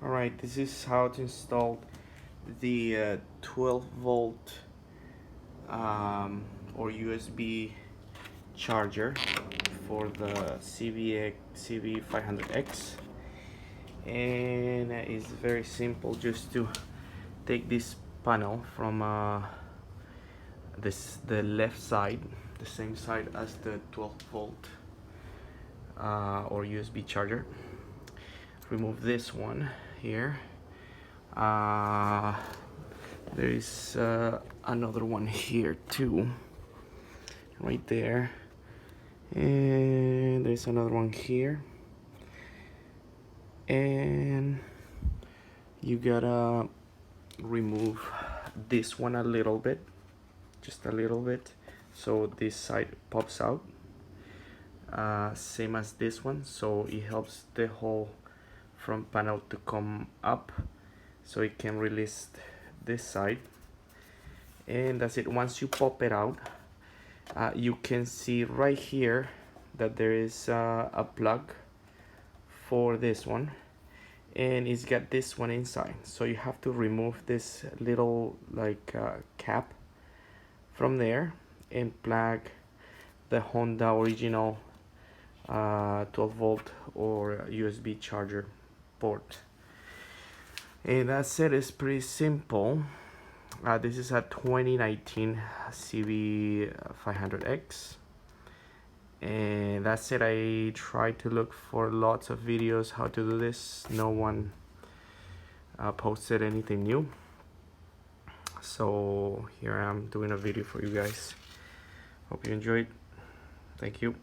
Alright, this is how to install the 12 volt or USB charger for the CB500X, and it's very simple. Just to take this panel from the left side, the same side as the 12 volt or USB charger. Remove this one here. There is another one here too, right there, and there's another one here, and you gotta remove this one a little bit, just a little bit, so this side pops out, same as this one, so it helps the whole front panel to come up so it can release this side. And that's it. Once you pop it out, you can see right here that there is a plug for this one, and it's got this one inside, so you have to remove this little cap from there and plug the Honda original 12 volt or USB charger port. And that's it. It's pretty simple. This is a 2019 CB500X, and that's it. I tried to look for lots of videos how to do this. No one posted anything new, so here I am doing a video for you guys. Hope you enjoyed. Thank you.